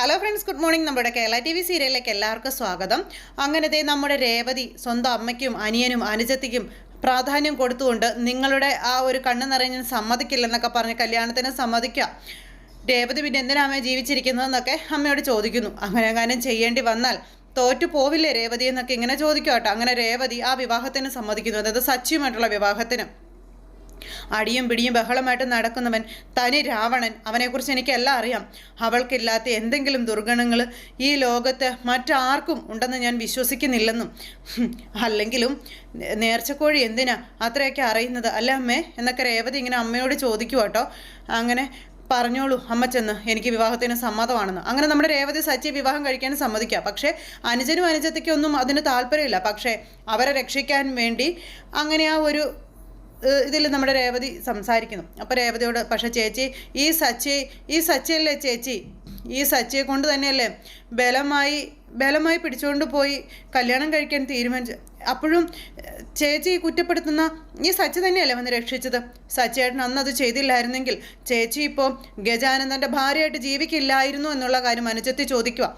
Hello friends, good morning. നമ്മുടെ Kerala T V സീരിയലിലേക്ക് എല്ലാവർക്കും സ്വാഗതം. അങ്ങനത്തെ നമ്മുടെ രേവതി സ്വന്തം അമ്മയ്ക്കും അനിയനും അനുജത്തിക്കും പ്രാധാന്യം കൊടുത്തുകൊണ്ട് നിങ്ങളുടെ ആ ഒരു കണ്ണ് നിറഞ്ഞ് സമ്മതിക്കില്ലെന്നൊക്കെ പറഞ്ഞ് കല്യാണത്തിന് സമ്മതിക്കാം. രേവതി പിന്നെ എന്തിനാമേ ജീവിച്ചിരിക്കുന്നതെന്നൊക്കെ അമ്മയോട് ചോദിക്കുന്നു. അങ്ങനെ കാര്യം ചെയ്യേണ്ടി വന്നാൽ തോറ്റു പോവില്ലേ രേവതി എന്നൊക്കെ ഇങ്ങനെ ചോദിക്കും കേട്ടോ. അങ്ങനെ രേവതി ആ വിവാഹത്തിന് സമ്മതിക്കുന്നു, അതായത് സച്ചിയുമായിട്ടുള്ള വിവാഹത്തിന്. അടിയും പിടിയും ബഹളമായിട്ട് നടക്കുന്നവൻ തനി രാവണൻ, അവനെക്കുറിച്ച് എനിക്കെല്ലാം അറിയാം. അവൾക്കില്ലാത്ത എന്തെങ്കിലും ദുർഗുണങ്ങൾ ഈ ലോകത്ത് മറ്റാർക്കും ഉണ്ടെന്ന് ഞാൻ വിശ്വസിക്കുന്നില്ലെന്നും, അല്ലെങ്കിലും നേർച്ചക്കോഴി എന്തിനാ അത്രയൊക്കെ അറിയുന്നത് അല്ല അമ്മേ എന്നൊക്കെ രേവതി ഇങ്ങനെ അമ്മയോട് ചോദിക്കുക കേട്ടോ. അങ്ങനെ പറഞ്ഞോളൂ അമ്മ ചെന്ന്, എനിക്ക് വിവാഹത്തിന് സമ്മതമാണെന്ന്. അങ്ങനെ നമ്മുടെ രേവതി സച്ചി വിവാഹം കഴിക്കാൻ സമ്മതിക്കുക. പക്ഷേ അനുജനും അനുജത്തിക്കൊന്നും അതിന് താല്പര്യമില്ല. പക്ഷേ അവരെ രക്ഷിക്കാൻ വേണ്ടി അങ്ങനെ ആ ഒരു ഇതിൽ നമ്മുടെ രേവതി സംസാരിക്കുന്നു. അപ്പോൾ രേവതിയോട്, പക്ഷേ ചേച്ചി ഈ സച്ചിയല്ലേ ചേച്ചി, ഈ സച്ചിയെ കൊണ്ട് തന്നെയല്ലേ ബലമായി പിടിച്ചുകൊണ്ട് പോയി കല്യാണം കഴിക്കാൻ തീരുമാനിച്ചു. അപ്പോഴും ചേച്ചി കുറ്റപ്പെടുത്തുന്ന ഈ സച്ചി തന്നെയല്ലേ വന്ന് രക്ഷിച്ചത്. സച്ചിയേട്ടൻ അന്ന് അത് ചെയ്തില്ലായിരുന്നെങ്കിൽ ചേച്ചി ഇപ്പോൾ ഗജാനന്ദൻ്റെ ഭാര്യയായിട്ട് ജീവിക്കില്ലായിരുന്നു എന്നുള്ള കാര്യം അനുജത്തി ചോദിക്കുക.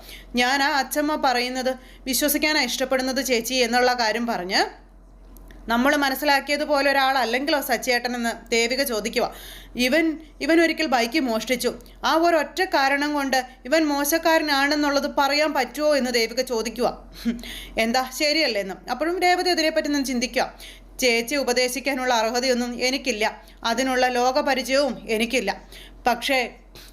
ഞാൻ ആ അച്ഛമ്മ പറയുന്നത് വിശ്വസിക്കാനാണ് ഇഷ്ടപ്പെടുന്നത് ചേച്ചി എന്നുള്ള കാര്യം പറഞ്ഞ്, നമ്മൾ മനസ്സിലാക്കിയതുപോലെ ഒരാളല്ലെങ്കിലോ സച്ചിയേട്ടനെന്ന് ദേവിക ചോദിക്കുക. ഇവൻ ഒരിക്കൽ ബൈക്ക് മോഷ്ടിച്ചു, ആ ഒരൊറ്റ കാരണം കൊണ്ട് ഇവൻ മോശക്കാരനാണെന്നുള്ളത് പറയാൻ പറ്റുമോ എന്ന് ദേവിക ചോദിക്കുക. എന്താ ശരിയല്ലേ എന്ന്. അപ്പോഴും രേവതി അതിനെപ്പറ്റി ഒന്ന് ചിന്തിക്കുക. ചേച്ചി ഉപദേശിക്കാനുള്ള അർഹതയൊന്നും എനിക്കില്ല, അതിനുള്ള ലോകപരിചയവും എനിക്കില്ല. പക്ഷേ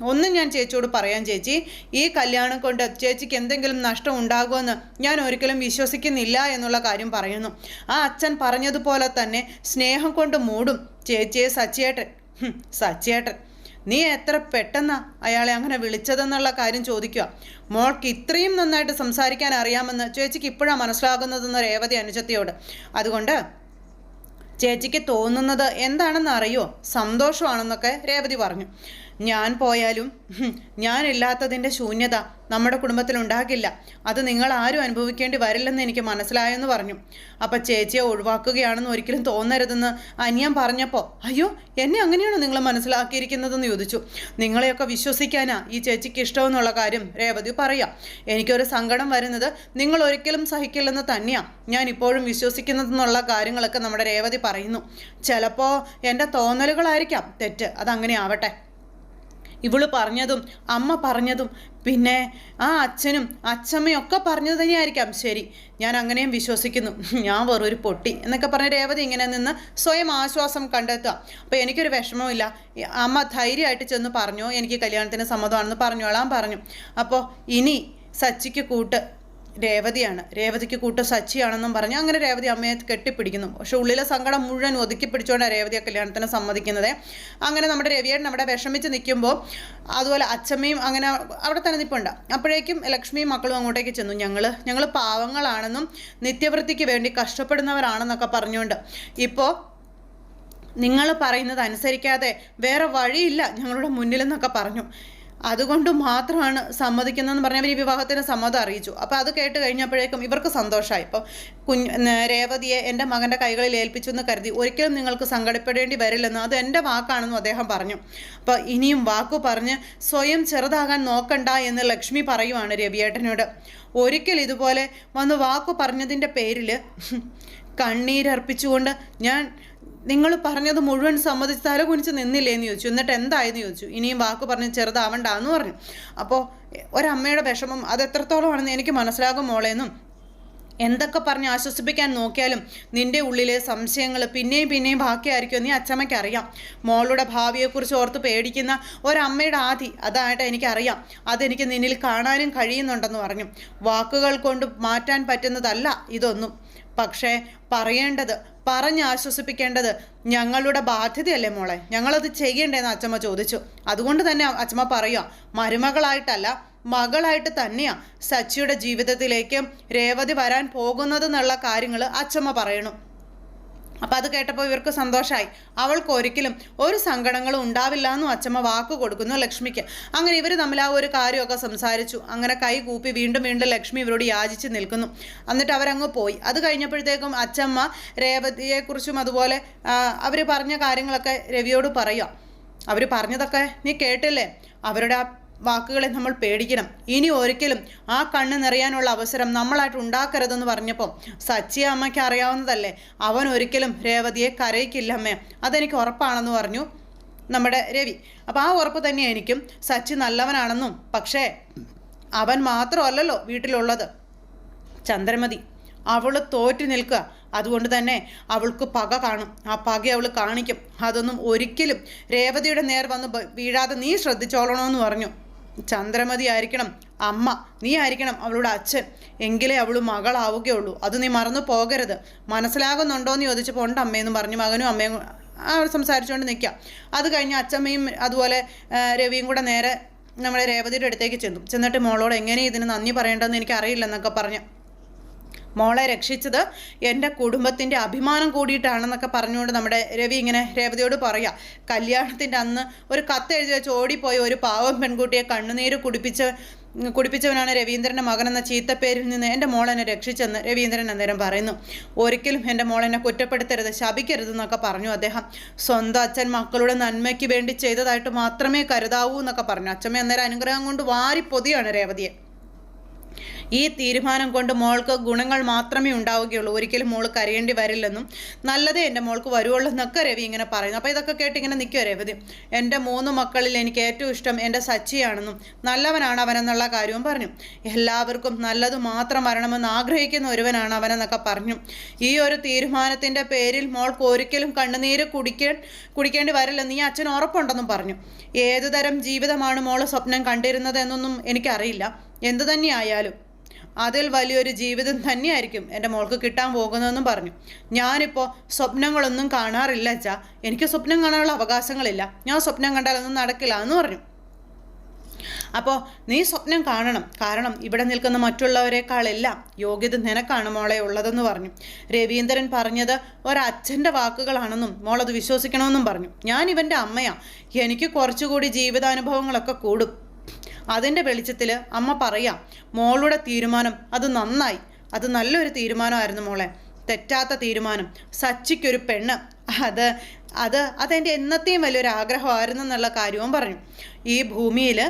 ഒന്നും ഞാൻ ചേച്ചിയോട് പറയാൻ ചേച്ചി, ഈ കല്യാണം കൊണ്ട് ചേച്ചിക്ക് എന്തെങ്കിലും നഷ്ടം ഉണ്ടാകുമെന്ന് ഞാൻ ഒരിക്കലും വിശ്വസിക്കുന്നില്ല എന്നുള്ള കാര്യം പറയുന്നു. ആ അച്ഛൻ പറഞ്ഞതുപോലെ തന്നെ സ്നേഹം കൊണ്ട് മൂടും ചേച്ചിയെ സച്ചിയേട്ടൻ. നീ എത്ര പെട്ടെന്നാ അയാളെ അങ്ങനെ വിളിച്ചതെന്നുള്ള കാര്യം ചോദിക്കുക. മോൾക്ക് ഇത്രയും നന്നായിട്ട് സംസാരിക്കാൻ അറിയാമെന്ന് ചേച്ചിക്ക് ഇപ്പോഴാണ് മനസ്സിലാകുന്നതെന്ന് രേവതി അനുജത്തിയോട്. അതുകൊണ്ട് ചേച്ചിക്ക് തോന്നുന്നത് എന്താണെന്ന് അറിയോ, സന്തോഷമാണെന്നൊക്കെ രേവതി പറഞ്ഞു. ഞാൻ പോയാലും ഞാനില്ലാത്തതിൻ്റെ ശൂന്യത നമ്മുടെ കുടുംബത്തിലുണ്ടാകില്ല, അത് നിങ്ങൾ ആരും അനുഭവിക്കേണ്ടി വരില്ലെന്ന് എനിക്ക് മനസ്സിലായെന്ന് പറഞ്ഞു. അപ്പം ചേച്ചിയെ ഒഴിവാക്കുകയാണെന്ന് ഒരിക്കലും തോന്നരുതെന്ന് അനിയൻ പറഞ്ഞപ്പോൾ, അയ്യോ എന്നെ അങ്ങനെയാണോ നിങ്ങൾ മനസ്സിലാക്കിയിരിക്കുന്നതെന്ന് ചോദിച്ചു. നിങ്ങളെയൊക്കെ വിശ്വസിക്കാനാ ഈ ചേച്ചിക്ക് ഇഷ്ടമെന്നുള്ള കാര്യം രേവതി പറയാം. എനിക്കൊരു സങ്കടം വരുന്നത് നിങ്ങൾ ഒരിക്കലും സഹിക്കില്ലെന്ന് തന്നെയാണ് ഞാൻ ഇപ്പോഴും വിശ്വസിക്കുന്നതെന്നുള്ള കാര്യങ്ങളൊക്കെ നമ്മുടെ രേവതി പറയുന്നു. ചിലപ്പോൾ എൻ്റെ തോന്നലുകളായിരിക്കാം തെറ്റ്, അതങ്ങനെ ആവട്ടെ. ഇവള് പറഞ്ഞതും അമ്മ പറഞ്ഞതും പിന്നെ ആ അച്ഛനും അച്ഛമ്മയും ഒക്കെ പറഞ്ഞത് തന്നെയായിരിക്കാം ശരി, ഞാൻ അങ്ങനെയും വിശ്വസിക്കുന്നു, ഞാൻ വെറൊരു പൊട്ടി എന്നൊക്കെ പറഞ്ഞ രേവതി ഇങ്ങനെ നിന്ന് സ്വയം ആശ്വാസം കണ്ടെത്തുക. അപ്പോൾ എനിക്കൊരു വിഷമമില്ല, അമ്മ ധൈര്യമായിട്ട് ചെന്ന് പറഞ്ഞു എനിക്ക് കല്യാണത്തിന് സമ്മതമാണെന്ന് പറഞ്ഞോളാം പറഞ്ഞു. അപ്പോൾ ഇനി സച്ചിക്ക് കൂട്ട് രേവതിക്ക് കൂട്ട് സച്ചിയാണെന്നും പറഞ്ഞ് അങ്ങനെ രേവതി അമ്മയെ കെട്ടിപ്പിടിക്കുന്നു. പക്ഷെ ഉള്ളിലെ സങ്കടം മുഴുവൻ ഒതുക്കി പിടിച്ചുകൊണ്ടാണ് രേവതിയെ കല്യാണത്തിന് സമ്മതിക്കുന്നത്. അങ്ങനെ നമ്മുടെ രവിയേട്ടൻ അവിടെ വിഷമിച്ച് നിൽക്കുമ്പോൾ അതുപോലെ അച്ഛമ്മയും അങ്ങനെ അവിടെ തന്നെ നിൽപ്പുണ്ട്. അപ്പോഴേക്കും ലക്ഷ്മിയും മക്കളും അങ്ങോട്ടേക്ക് ചെന്നു. ഞങ്ങൾ പാവങ്ങളാണെന്നും നിത്യവൃത്തിക്ക് വേണ്ടി കഷ്ടപ്പെടുന്നവരാണെന്നൊക്കെ പറഞ്ഞുകൊണ്ട് ഇപ്പോൾ നിങ്ങൾ പറയുന്നത് അനുസരിക്കാതെ വേറെ വഴിയില്ല ഞങ്ങളുടെ മുന്നിലെന്നൊക്കെ പറഞ്ഞു. അതുകൊണ്ട് മാത്രമാണ് സമ്മതിക്കുന്നതെന്ന് പറഞ്ഞവർ ഈ വിവാഹത്തിന് സമ്മതം അറിയിച്ചു. അപ്പോൾ അത് കേട്ട് കഴിഞ്ഞപ്പോഴേക്കും ഇവർക്ക് സന്തോഷമായി. ഇപ്പോൾ രേവതിയെ എൻ്റെ മകൻ്റെ കൈകളിൽ ഏൽപ്പിച്ചു എന്ന് കരുതി ഒരിക്കലും നിങ്ങൾക്ക് സങ്കടപ്പെടേണ്ടി വരില്ലെന്ന്, അത് എൻ്റെ വാക്കാണെന്നും അദ്ദേഹം പറഞ്ഞു. അപ്പോൾ ഇനിയും വാക്കു പറഞ്ഞ് സ്വയം ചെറുതാകാൻ നോക്കണ്ട എന്ന് ലക്ഷ്മി പറയുവാണ് രവിയേട്ടനോട്. ഒരിക്കൽ ഇതുപോലെ വന്ന് വാക്കു പറഞ്ഞതിൻ്റെ പേരിൽ കണ്ണീരർപ്പിച്ചുകൊണ്ട് നിങ്ങൾ പറഞ്ഞത് മുഴുവൻ സമ്മതിച്ച് തല കുനിച്ച് നിന്നില്ലേന്ന് ചോദിച്ചു. എന്നിട്ട് എന്തായെന്ന് ചോദിച്ചു. ഇനിയും വാക്ക് പറഞ്ഞ് ചെറുതാവണ്ടെന്ന് പറഞ്ഞു. അപ്പോൾ ഒരമ്മയുടെ വിഷമം അത് എത്രത്തോളമാണെന്ന് എനിക്ക് മനസ്സിലാകും മോളേന്നും, എന്തൊക്കെ പറഞ്ഞ് ആശ്വസിപ്പിക്കാൻ നോക്കിയാലും നിൻ്റെ ഉള്ളിലെ സംശയങ്ങൾ പിന്നെയും ബാക്കിയായിരിക്കും നീ അച്ചമ്മയ്ക്ക് അറിയാം. മോളുടെ ഭാവിയെക്കുറിച്ച് ഓർത്ത് പേടിക്കുന്ന ഒരമ്മയുടെ ആദി അതായിട്ട് എനിക്കറിയാം, അതെനിക്ക് നിന്നിൽ കാണാനും കഴിയുന്നുണ്ടെന്ന് പറഞ്ഞു. വാക്കുകൾ കൊണ്ട് മാറ്റാൻ പറ്റുന്നതല്ല ഇതൊന്നും, പക്ഷേ പറഞ്ഞ് ആശ്വസിപ്പിക്കേണ്ടത് ഞങ്ങളുടെ ബാധ്യതയല്ലേ മോളെ, ഞങ്ങളത് ചെയ്യണ്ടേന്ന് അച്ചമ്മ ചോദിച്ചു. അതുകൊണ്ട് തന്നെ അച്ചമ്മ പറയുക, മരുമകളായിട്ടല്ല മകളായിട്ട് തന്നെയാണ് സച്ചിയുടെ ജീവിതത്തിലേക്ക് രേവതി വരാൻ പോകുന്നതെന്നുള്ള കാര്യങ്ങൾ അച്ചമ്മ പറയണു. അപ്പം അത് കേട്ടപ്പോൾ ഇവർക്ക് സന്തോഷമായി. അവൾക്ക് ഒരിക്കലും ഒരു സങ്കടങ്ങളും ഉണ്ടാവില്ല എന്നും അച്ചമ്മ വാക്ക് കൊടുക്കുന്നു ലക്ഷ്മിക്ക്. അങ്ങനെ ഇവർ തമ്മിൽ ആ ഒരു കാര്യമൊക്കെ സംസാരിച്ചു. അങ്ങനെ കൈ കൂപ്പി വീണ്ടും ലക്ഷ്മി ഇവരോട് യാചിച്ച് നിൽക്കുന്നു. എന്നിട്ട് അവരങ്ങ് പോയി. അത് കഴിഞ്ഞപ്പോഴത്തേക്കും അച്ചമ്മ രേവതിയെക്കുറിച്ചും അതുപോലെ അവർ പറഞ്ഞ കാര്യങ്ങളൊക്കെ രവിയോട് പറയുക. അവർ പറഞ്ഞതൊക്കെ നീ കേട്ടില്ലേ, അവരുടെ വാക്കുകളെ നമ്മൾ പേടിക്കണം. ഇനി ഒരിക്കലും ആ കണ്ണ് നിറയാനുള്ള അവസരം നമ്മളായിട്ട് ഉണ്ടാക്കരുതെന്ന് പറഞ്ഞപ്പോൾ സച്ചി അമ്മയ്ക്ക് അറിയാവുന്നതല്ലേ, അവൻ ഒരിക്കലും രേവതിയെ കരയിക്കില്ല അമ്മേ, അതെനിക്ക് ഉറപ്പാണെന്ന് പറഞ്ഞു നമ്മുടെ രവി. അപ്പോൾ ആ ഉറപ്പ് തന്നെ എനിക്കും സച്ചി നല്ലവനാണെന്നും, പക്ഷേ അവൻ മാത്രമല്ലല്ലോ വീട്ടിലുള്ളത്, ചന്ദ്രമതി അവൾ തോറ്റു നിൽക്കുക. അതുകൊണ്ട് തന്നെ അവൾക്ക് പക കാണും, ആ പക അവൾ കാണിക്കും. അതൊന്നും ഒരിക്കലും രേവതിയുടെ നേർ വന്ന് വീഴാതെ നീ ശ്രദ്ധിച്ചോളണമെന്ന് പറഞ്ഞു. ചന്ദ്രമതി ആയിരിക്കണം അമ്മ, നീ ആയിരിക്കണം അവളുടെ അച്ഛൻ, എങ്കിലേ അവൾ മകളാവുകയുള്ളൂ. അത് നീ മറന്നു പോകരുത്. മനസ്സിലാകുന്നുണ്ടോ എന്ന് ചോദിച്ചപ്പോൾ ഉണ്ട് അമ്മയെന്ന് പറഞ്ഞു. മകനും അമ്മയും സംസാരിച്ചുകൊണ്ട് നിൽക്കാം. അത് കഴിഞ്ഞ് അച്ഛമ്മയും അതുപോലെ രവിയും കൂടെ നേരെ നമ്മുടെ രേവതിയുടെ അടുത്തേക്ക് ചെന്നിട്ട് മോളോട് എങ്ങനെ ഇതിന് നന്ദി പറയേണ്ടതെന്ന് എനിക്കറിയില്ലെന്നൊക്കെ പറഞ്ഞു. മോളെ രക്ഷിച്ചത് എൻ്റെ കുടുംബത്തിൻ്റെ അഭിമാനം കൂടിയിട്ടാണെന്നൊക്കെ പറഞ്ഞുകൊണ്ട് നമ്മുടെ രവി ഇങ്ങനെ രേവതിയോട് പറയുക. കല്യാണത്തിൻ്റെ അന്ന് ഒരു കത്ത് എഴുതി വെച്ച് ഓടിപ്പോയ ഒരു പാവം പെൺകുട്ടിയെ കണ്ണുനീര് കുടിപ്പിച്ചവനാണ് രവീന്ദ്രൻ്റെ മകനെന്ന ചീത്തപ്പേരിൽ നിന്ന് എൻ്റെ മോളെന്നെ രക്ഷിച്ചെന്ന് രവീന്ദ്രൻ അന്നേരം പറയുന്നു. ഒരിക്കലും എൻ്റെ മോളെന്നെ കുറ്റപ്പെടുത്തരുത്, ശപിക്കരുതെന്നൊക്കെ പറഞ്ഞു അദ്ദേഹം. സ്വന്തം അച്ഛൻ മക്കളുടെ നന്മയ്ക്ക് വേണ്ടി ചെയ്തതായിട്ട് മാത്രമേ കരുതാവൂ എന്നൊക്കെ പറഞ്ഞു. അച്ഛമ്മ അന്നേരം അനുഗ്രഹം കൊണ്ട് വാരിപ്പൊതിയാണ് രേവതിയെ. ഈ തീരുമാനം കൊണ്ട് മോൾക്ക് ഗുണങ്ങൾ മാത്രമേ ഉണ്ടാവുകയുള്ളൂ, ഒരിക്കലും മോൾ കരയേണ്ടി വരില്ലെന്നും നല്ലതേ എൻ്റെ മോൾക്ക് വരുവുള്ളൂ എന്നൊക്കെ രവി ഇങ്ങനെ പറയുന്നു. അപ്പോൾ ഇതൊക്കെ കേട്ട് ഇങ്ങനെ നിൽക്കുക രേവതി. എൻ്റെ 3 മക്കളിൽ എനിക്ക് ഏറ്റവും ഇഷ്ടം എൻ്റെ സച്ചിയാണെന്നും നല്ലവനാണ് അവനെന്നുള്ള കാര്യവും പറഞ്ഞു. എല്ലാവർക്കും നല്ലത് മാത്രം വരണമെന്ന് ആഗ്രഹിക്കുന്ന ഒരുവനാണ് അവനെന്നൊക്കെ പറഞ്ഞു. ഈ ഒരു തീരുമാനത്തിൻ്റെ പേരിൽ മോൾക്ക് ഒരിക്കലും കണ്ണുനീര് കുടിക്കേണ്ടി വരില്ലെന്ന് ഈ അച്ഛൻ ഉറപ്പുണ്ടെന്നും പറഞ്ഞു. ഏതുതരം ജീവിതമാണ് മോൾ സ്വപ്നം കണ്ടിരുന്നത് എന്നൊന്നും എനിക്കറിയില്ല. എന്തു തന്നെയായാലും അതിൽ വലിയൊരു ജീവിതം തന്നെയായിരിക്കും എൻ്റെ മോൾക്ക് കിട്ടാൻ പോകുന്നതെന്നും പറഞ്ഞു. ഞാനിപ്പോൾ സ്വപ്നങ്ങളൊന്നും കാണാറില്ല അച്ഛാ, എനിക്ക് സ്വപ്നം കാണാനുള്ള അവകാശങ്ങളില്ല, ഞാൻ സ്വപ്നം കണ്ടാലൊന്നും നടക്കില്ല എന്ന് പറഞ്ഞു. അപ്പോൾ നീ സ്വപ്നം കാണണം, കാരണം ഇവിടെ നിൽക്കുന്ന മറ്റുള്ളവരെക്കാളെല്ലാം യോഗ്യത നിനക്കാണ് മോളെ ഉള്ളതെന്ന് പറഞ്ഞു. രവീന്ദ്രൻ പറഞ്ഞത് ഒരച്ഛൻ്റെ വാക്കുകളാണെന്നും മോളത് വിശ്വസിക്കണമെന്നും പറഞ്ഞു. ഞാൻ ഇവൻ്റെ അമ്മയാ, എനിക്ക് കുറച്ചുകൂടി ജീവിതാനുഭവങ്ങളൊക്കെ കൂടും. അതിൻ്റെ വെളിച്ചത്തിൽ അമ്മ പറയാം, മോളുടെ തീരുമാനം അത് നന്നായി, അത് നല്ലൊരു തീരുമാനമായിരുന്നു മോളെ, തെറ്റാത്ത തീരുമാനം. സച്ചിക്കൊരു പെണ്ണ്, അതെൻ്റെ എന്നത്തെയും വലിയൊരു ആഗ്രഹമായിരുന്നു എന്നുള്ള കാര്യവും പറഞ്ഞു. ഈ ഭൂമിയിൽ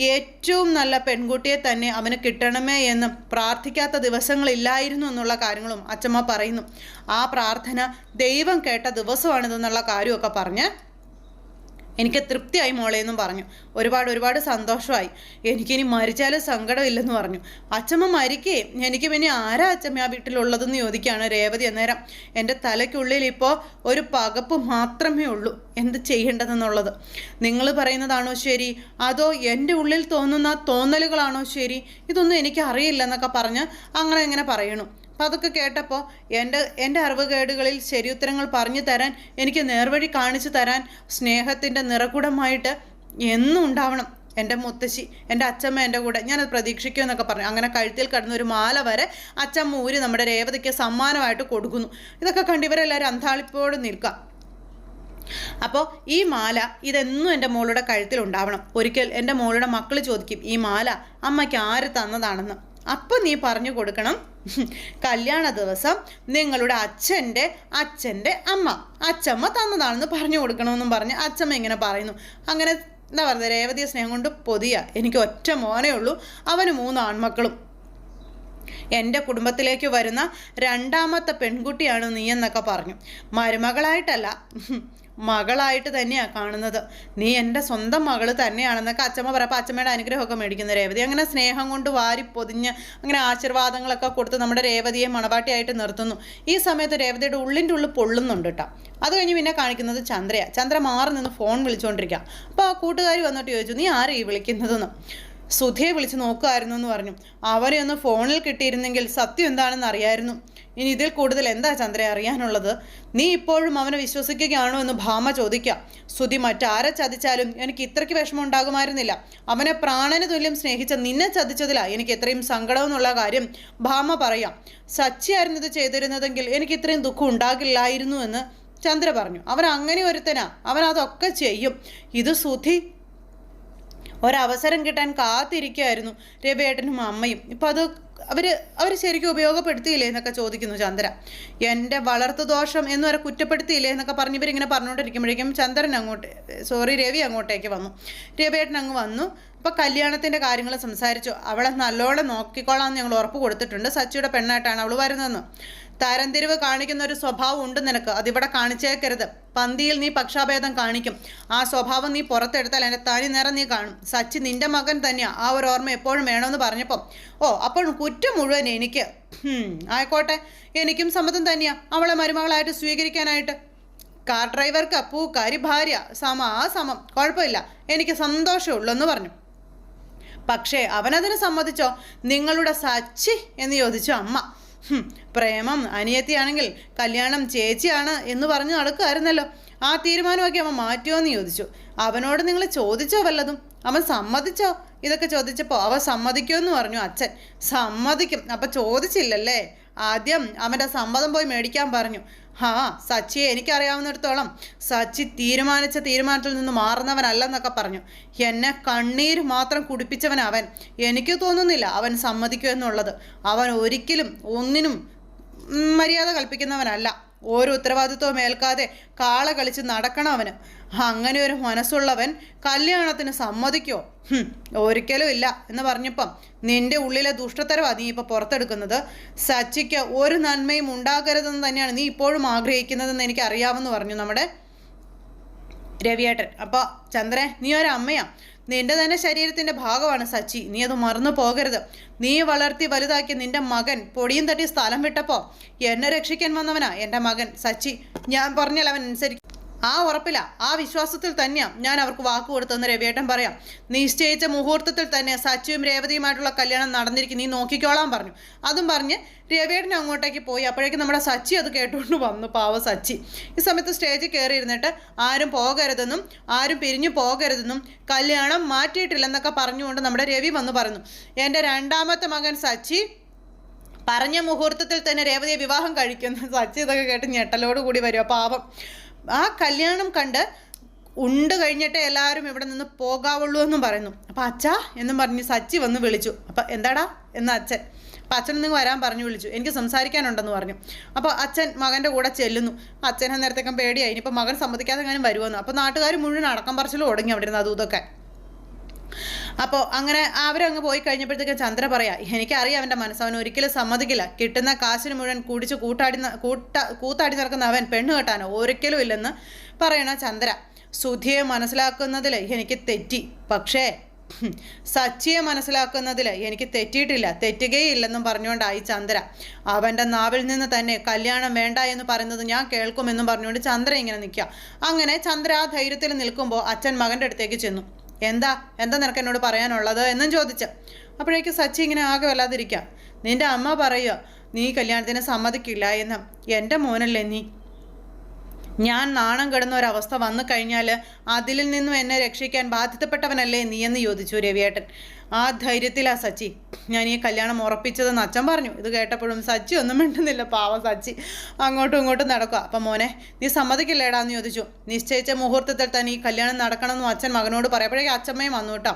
ഏറ്റവും നല്ല പെൺകുട്ടിയെ തന്നെ അവന് കിട്ടണമേ എന്ന് പ്രാർത്ഥിക്കാത്ത ദിവസങ്ങളില്ലായിരുന്നു എന്നുള്ള കാര്യങ്ങളും അച്ചമ്മ പറയുന്നു. ആ പ്രാർത്ഥന ദൈവം കേട്ട ദിവസമാണിതെന്നുള്ള കാര്യമൊക്കെ പറഞ്ഞ് എനിക്ക് തൃപ്തിയായി മോളെന്നും പറഞ്ഞു. ഒരുപാട് സന്തോഷമായി. എനിക്കിനി മരിച്ചാലും സങ്കടമില്ലെന്ന് പറഞ്ഞു. അച്ചമ്മ മരിക്കേ, എനിക്ക് പിന്നെ ആരാ അച്ചമ്മ ആ വീട്ടിലുള്ളതെന്ന് ചോദിക്കുകയാണ് രേവതി. അന്നേരം എൻ്റെ തലയ്ക്കുള്ളിൽ ഇപ്പോൾ ഒരു പകപ്പ് മാത്രമേ ഉള്ളൂ, എന്ത് ചെയ്യേണ്ടതെന്നുള്ളത്. നിങ്ങൾ പറയുന്നതാണോ ശരി, അതോ എൻ്റെ ഉള്ളിൽ തോന്നുന്ന തോന്നലുകളാണോ ശരി, ഇതൊന്നും എനിക്ക് അറിയില്ലെന്നൊക്കെ പറഞ്ഞ് അങ്ങനെ പറയണു. അപ്പം അതൊക്കെ കേട്ടപ്പോൾ എൻ്റെ അറിവുകേടുകളിൽ ശരിയുത്തരങ്ങൾ പറഞ്ഞു തരാൻ, എനിക്ക് നേർവഴി കാണിച്ചു തരാൻ സ്നേഹത്തിൻ്റെ നിറകുടമായിട്ട് എന്നും ഉണ്ടാവണം എൻ്റെ മുത്തശ്ശി, എൻ്റെ അച്ചമ്മ എൻ്റെ കൂടെ, ഞാനത് പ്രതീക്ഷിക്കുമെന്നൊക്കെ പറഞ്ഞു. അങ്ങനെ കഴുത്തിൽ കിടന്ന ഒരു മാല വരെ അച്ചമ്മ ഊരി നമ്മുടെ രേവതിക്ക് സമ്മാനമായിട്ട് കൊടുക്കുന്നു. ഇതൊക്കെ കണ്ട് ഇവരെല്ലാവരും അന്താളിപ്പോട് നിൽക്കാം. അപ്പോൾ ഈ മാല ഇതെന്നും എൻ്റെ മോളുടെ കഴുത്തിലുണ്ടാവണം. ഒരിക്കൽ എൻ്റെ മോളുടെ മക്കൾ ചോദിക്കും ഈ മാല അമ്മയ്ക്ക് ആര് തന്നതാണെന്ന്. അപ്പം നീ പറഞ്ഞു കൊടുക്കണം, കല്യാണ ദിവസം നിങ്ങളുടെ അച്ഛൻ്റെ അച്ചമ്മ തന്നതാണെന്ന് പറഞ്ഞു കൊടുക്കണമെന്നും പറഞ്ഞ് അച്ചമ്മ ഇങ്ങനെ പറയുന്നു. അങ്ങനെ എന്താ പറയുക, രേവതിയെ സ്നേഹം കൊണ്ട് പൊതിയ. എനിക്ക് ഒറ്റ മോനേ ഉള്ളൂ, അവന് 3 ആൺമക്കളും. എൻ്റെ കുടുംബത്തിലേക്ക് വരുന്ന 2ാമത്തെ പെൺകുട്ടിയാണ് നീ എന്നൊക്കെ പറഞ്ഞു. മരുമകളായിട്ടല്ല, മകളായിട്ട് തന്നെയാണ് കാണുന്നത്. നീ എൻ്റെ സ്വന്തം മകൾ തന്നെയാണെന്നൊക്കെ അച്ചമ്മ പറയപ്പോൾ അച്ചമ്മയുടെ അനുഗ്രഹമൊക്കെ മേടിക്കുന്ന രേവതി. അങ്ങനെ സ്നേഹം കൊണ്ട് വാരി പൊതിഞ്ഞ് അങ്ങനെ ആശീർവാദങ്ങളൊക്കെ കൊടുത്ത് നമ്മുടെ രേവതിയെ മണവാട്ടിയായിട്ട് നിർത്തുന്നു. ഈ സമയത്ത് രേവതിയുടെ ഉള്ളിൻ്റെ ഉള്ളിൽ പൊള്ളുന്നുണ്ട് കേട്ടോ. അത് കഴിഞ്ഞ് പിന്നെ കാണിക്കുന്നത് ചന്ദ്ര മാറി നിന്ന് ഫോൺ വിളിച്ചുകൊണ്ടിരിക്കുക. അപ്പോൾ ആ കൂട്ടുകാരി വന്നിട്ട് ചോദിച്ചു, നീ ആരെ ഈ വിളിക്കുന്നതെന്ന്. സുധിയെ വിളിച്ച് നോക്കുമായിരുന്നു എന്ന് പറഞ്ഞു. അവരെ ഒന്ന് ഫോണിൽ കിട്ടിയിരുന്നെങ്കിൽ സത്യം എന്താണെന്ന് അറിയായിരുന്നു. ഇനി ഇതിൽ കൂടുതൽ എന്താ ചന്ദ്ര അറിയാനുള്ളത്? നീ ഇപ്പോഴും അവനെ വിശ്വസിക്കുകയാണോ എന്ന് ഭാമ ചോദിക്കുക. സുധി മറ്റാരെ ചതിച്ചാലും എനിക്ക് ഇത്രയ്ക്ക് വിഷമം ഉണ്ടാകുമായിരുന്നില്ല. അവനെ പ്രാണന് തുല്യം സ്നേഹിച്ച നിന്നെ ചതിച്ചതിലാണ് എനിക്ക് എത്രയും സങ്കടം എന്നുള്ള കാര്യം ഭാമ പറയാം. സച്ചിയായിരുന്നു ഇത് ചെയ്തിരുന്നതെങ്കിൽ എനിക്ക് ഇത്രയും ദുഃഖം ഉണ്ടാകില്ലായിരുന്നു എന്ന് ചന്ദ്ര പറഞ്ഞു. അവൻ അങ്ങനെ ഒരുത്തനാ, അവൻ അതൊക്കെ ചെയ്യും. ഇത് സുധി ഒരവസരം കിട്ടാൻ കാത്തിരിക്കുകയായിരുന്നു രവിയേട്ടനും അമ്മയും. ഇപ്പം അത് അവർ ശരിക്കും ഉപയോഗപ്പെടുത്തിയില്ലേ എന്നൊക്കെ ചോദിക്കുന്നു ചന്ദ്ര. എൻ്റെ വളർത്തു ദോഷം എന്ന് വരെ കുറ്റപ്പെടുത്തിയില്ലേ എന്നൊക്കെ പറഞ്ഞ് ഇവരിങ്ങനെ പറഞ്ഞുകൊണ്ടിരിക്കുമ്പോഴേക്കും രവി അങ്ങോട്ടേക്ക് വന്നു. രവിയേട്ടൻ അങ്ങ് വന്നു. അപ്പോൾ കല്യാണത്തിൻ്റെ കാര്യങ്ങൾ സംസാരിച്ചു. അവളെ നല്ലോണം നോക്കിക്കോളാമെന്ന് ഞങ്ങൾ ഉറപ്പ് കൊടുത്തിട്ടുണ്ട്. സച്ചിയുടെ പെണ്ണായിട്ടാണ് അവൾ വരുന്നതെന്ന്. തരംതിരിവ് കാണിക്കുന്ന ഒരു സ്വഭാവം ഉണ്ട് നിനക്ക്, അതിവിടെ കാണിച്ചേക്കരുത്. പന്തിയിൽ നീ പക്ഷാഭേദം കാണിക്കും. ആ സ്വഭാവം നീ പുറത്തെടുത്താൽ എൻ്റെ തനി നിറം നീ കാണും. സച്ചി നിൻ്റെ മകൻ തന്നെയാണ്, ആ ഒരു ഓർമ്മ എപ്പോഴും വേണമെന്ന് പറഞ്ഞപ്പം അപ്പോൾ കുറ്റം മുഴുവൻ എനിക്ക്. ആയിക്കോട്ടെ, എനിക്കും സമ്മതം തന്നെയാണ് അവളെ മരുമകളായിട്ട് സ്വീകരിക്കാനായിട്ട്. കാർ ഡ്രൈവർക്ക് പൂക്കാരി ഭാര്യ സമം കുഴപ്പമില്ല, എനിക്ക് സന്തോഷമുള്ളൂ എന്ന് പറഞ്ഞു. പക്ഷേ അവനതിന് സമ്മതിച്ചോ? നിങ്ങളുടെ സച്ചി എന്ന് ചോദിച്ചു അമ്മ. പ്രേമം അനിയത്തിയാണെങ്കിൽ കല്യാണം ചേച്ചിയാണ് എന്ന് പറഞ്ഞ് നടക്കുമായിരുന്നല്ലോ, ആ തീരുമാനമൊക്കെ അവൻ മാറ്റുമോ എന്ന് ചോദിച്ചു. അവനോട് നിങ്ങൾ ചോദിച്ചോ വല്ലതും? അവൻ സമ്മതിച്ചോ? ഇതൊക്കെ ചോദിച്ചപ്പോൾ അവൻ സമ്മതിക്കുമെന്ന് പറഞ്ഞു അച്ഛൻ. സമ്മതിക്കും, അപ്പം ചോദിച്ചില്ലല്ലേ? ആദ്യം അവൻ്റെ സമ്മതം പോയി മേടിക്കാൻ പറഞ്ഞു. സച്ചിയെ എനിക്കറിയാവുന്നിടത്തോളം സച്ചി തീരുമാനിച്ച തീരുമാനത്തിൽ നിന്ന് മാറുന്നവനല്ലെന്നൊക്കെ പറഞ്ഞു. എന്നെ കണ്ണീര് മാത്രം കുടിപ്പിച്ചവൻ അവൻ. എനിക്ക് തോന്നുന്നില്ല അവൻ സമ്മതിക്കുമെന്നുള്ളത്. അവൻ ഒരിക്കലും ഒന്നിനും മര്യാദ കൽപ്പിക്കുന്നവനല്ല. ഓരോ ഉത്തരവാദിത്വവും ഏൽക്കാതെ കാള കളിച്ച് നടക്കണം അവന്. അങ്ങനെ ഒരു മനസ്സുള്ളവൻ കല്യാണത്തിന് സമ്മതിക്കുമോ? ഒരിക്കലും ഇല്ല എന്ന് പറഞ്ഞപ്പം നിന്റെ ഉള്ളിലെ ദുഷ്ടത്തരവാ നീ ഇപ്പോൾ പുറത്തെടുക്കുന്നത്. സച്ചിക്ക് ഒരു നന്മയും ഉണ്ടാകരുതെന്ന് തന്നെയാണ് നീ ഇപ്പോഴും ആഗ്രഹിക്കുന്നതെന്ന് എനിക്ക് അറിയാമെന്ന് പറഞ്ഞു നമ്മുടെ രവിയേട്ടൻ. അപ്പോൾ ചന്ദ്രൻ, നീ ഒരു അമ്മയാ, നിന്റെ തന്നെ ശരീരത്തിൻ്റെ ഭാഗമാണ് സച്ചി, നീ അത് മറന്നു പോകരുത്. നീ വളർത്തി വലുതാക്കി നിന്റെ മകൻ പൊടിയും തട്ടി സ്ഥലം വിട്ടപ്പോൾ എന്നെ രക്ഷിക്കാൻ വന്നവനാ എൻ്റെ മകൻ സച്ചി. ഞാൻ പറഞ്ഞാൽ അവൻ അനുസരിക്കും. ആ ഉറപ്പില്ല, ആ വിശ്വാസത്തിൽ തന്നെയാണ് ഞാൻ അവർക്ക് വാക്ക് കൊടുത്തതെന്ന് രവിയേട്ടൻ പറയാം. നിശ്ചയിച്ച മുഹൂർത്തത്തിൽ തന്നെ സച്ചിയും രേവതിയുമായിട്ടുള്ള കല്യാണം നടന്നിരിക്കും, നീ നോക്കിക്കോളാൻ പറഞ്ഞു. അതും പറഞ്ഞ് രവിയേട്ടൻ അങ്ങോട്ടേക്ക് പോയി. അപ്പോഴേക്കും നമ്മുടെ സച്ചി അത് കേട്ടുകൊണ്ട് വന്നു. പാവ സച്ചി ഈ സമയത്ത് സ്റ്റേജിൽ കയറി ഇരുന്നിട്ട് ആരും പോകരുതെന്നും ആരും പിരിഞ്ഞു പോകരുതെന്നും കല്യാണം മാറ്റിയിട്ടില്ലെന്നൊക്കെ പറഞ്ഞുകൊണ്ട് നമ്മുടെ രവി വന്ന് പറഞ്ഞു. എൻ്റെ രണ്ടാമത്തെ മകൻ സച്ചി പറഞ്ഞ മുഹൂർത്തത്തിൽ തന്നെ രേവതിയെ വിവാഹം കഴിക്കുന്നു. സച്ചി ഇതൊക്കെ കേട്ട് ഞെട്ടലോട് കൂടി വരിക പാവം. ആ കല്യാണം കണ്ട് ഉണ്ട് കഴിഞ്ഞിട്ടേ എല്ലാവരും ഇവിടെ നിന്ന് പോകാവുള്ളൂ എന്നും പറയുന്നു. അപ്പം അച്ഛാ എന്നും പറഞ്ഞ് സച്ചി വന്ന് വിളിച്ചു. അപ്പം എന്താടാ എന്ന് അച്ഛൻ. അപ്പം അച്ഛനൊന്നും വരാൻ പറഞ്ഞു വിളിച്ചു. എനിക്ക് സംസാരിക്കാനുണ്ടെന്ന് പറഞ്ഞു. അപ്പോൾ അച്ഛൻ മകൻ്റെ കൂടെ ചെല്ലുന്നു. അച്ഛനെ നേരത്തേക്കും പേടിയായി, ഇനിയിപ്പോൾ മകൻ സമ്മതിക്കാതെ എങ്ങാനും വരുമെന്ന്. അപ്പോൾ നാട്ടുകാർ മുഴുവൻ അടക്കം പറച്ചിലും തുടങ്ങി അവിടെ ഇരുന്ന് അതും ഇതൊക്കെ. അപ്പോൾ അങ്ങനെ അവരങ്ങ് പോയി കഴിഞ്ഞപ്പോഴത്തേക്കും ചന്ദ്ര പറയാ, എനിക്കറിയാം അവൻ്റെ മനസ്സ്, അവൻ ഒരിക്കലും സമ്മതിക്കില്ല. കിട്ടുന്ന കാശിന് മുഴുവൻ കുടിച്ച് കൂത്താടി നടക്കുന്ന അവൻ പെണ്ണ് കെട്ടാനോ ഒരിക്കലും ഇല്ലെന്ന് പറയണ ചന്ദ്ര. സുധിയെ മനസ്സിലാക്കുന്നതിൽ എനിക്ക് തെറ്റി, പക്ഷേ സച്ചിയെ മനസ്സിലാക്കുന്നതിൽ എനിക്ക് തെറ്റിയിട്ടില്ല, തെറ്റുകയില്ലെന്നും പറഞ്ഞുകൊണ്ടായി ചന്ദ്ര. അവൻ്റെ നാവിൽ നിന്ന് തന്നെ കല്യാണം വേണ്ട എന്ന് പറയുന്നത് ഞാൻ കേൾക്കുമെന്നും പറഞ്ഞുകൊണ്ട് ചന്ദ്ര ഇങ്ങനെ നിൽക്കുക. അങ്ങനെ ചന്ദ്ര ആ ധൈര്യത്തിൽ നിൽക്കുമ്പോൾ അച്ഛൻ മകൻ്റെ അടുത്തേക്ക് ചെന്നു. എന്താ നിനക്ക് എന്നോട് പറയാനുള്ളത് എന്നും ചോദിച്ചു. അപ്പോഴേക്ക് സച്ചി ഇങ്ങനെ ആകെ വല്ലാതിരിക്കുക. നിൻ്റെ അമ്മ പറയുക നീ കല്യാണത്തിന് സമ്മതിക്കില്ല എന്ന്. എൻ്റെ മോനല്ലേ നീ, ഞാൻ നാണം കെടുന്ന ഒരവസ്ഥ വന്നു കഴിഞ്ഞാൽ അതിൽ നിന്നും എന്നെ രക്ഷിക്കാൻ ബാധ്യതപ്പെട്ടവനല്ലേ നീ എന്ന് ചോദിച്ചു രവിയേട്ടൻ. ആ ധൈര്യത്തിലാ സച്ചി ഞാൻ ഈ കല്യാണം ഉറപ്പിച്ചതെന്ന് അച്ഛൻ പറഞ്ഞു. ഇത് കേട്ടപ്പോഴും സച്ചി ഒന്നും മിണ്ടുന്നില്ല. പാവം സച്ചി അങ്ങോട്ടും ഇങ്ങോട്ടും നടക്കുക. അപ്പം മോനെ നീ സമ്മതിക്കില്ലേടാന്ന് ചോദിച്ചു. നിശ്ചയിച്ച മുഹൂർത്തത്തിൽ തന്നെ ഈ കല്യാണം നടക്കണമെന്നും അച്ഛൻ മകനോട് പറയപ്പോഴേക്കും അച്ഛമ്മയും വന്നു കേട്ടോ.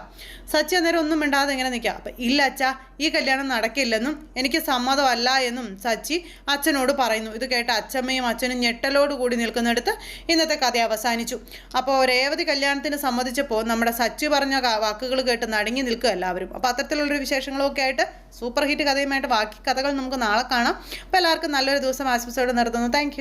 സച്ചി അന്നേരം ഒന്നും മിണ്ടാതെ ഇങ്ങനെ നിൽക്കുക. അപ്പം ഇല്ല അച്ഛാ, ഈ കല്യാണം നടക്കില്ലെന്നും എനിക്ക് സമ്മതമല്ല എന്നും സച്ചി അച്ഛനോട് പറയുന്നു. ഇത് കേട്ട അച്ഛമ്മയും അച്ഛനും ഞെട്ടലോട് കൂടി നിൽക്കുന്നിടത്ത് ഇന്നത്തെ കഥ അവസാനിച്ചു. അപ്പോൾ രേവതി കല്യാണത്തിന് സമ്മതിച്ചപ്പോൾ നമ്മുടെ സച്ചി പറഞ്ഞ വാക്കുകൾ കേട്ട് നടുങ്ങി നിൽക്കുക എല്ലാവരും. അപ്പോൾ അത്തരത്തിലുള്ളൊരു വിശേഷങ്ങളൊക്കെ ആയിട്ട് സൂപ്പർ ഹിറ്റ് കഥയുമായിട്ട് ബാക്കി കഥകൾ നമുക്ക് നാളെ കാണാം. അപ്പോൾ എല്ലാവർക്കും നല്ലൊരു ദിവസം ആശംസയോടെ നിർത്തുന്നു. താങ്ക്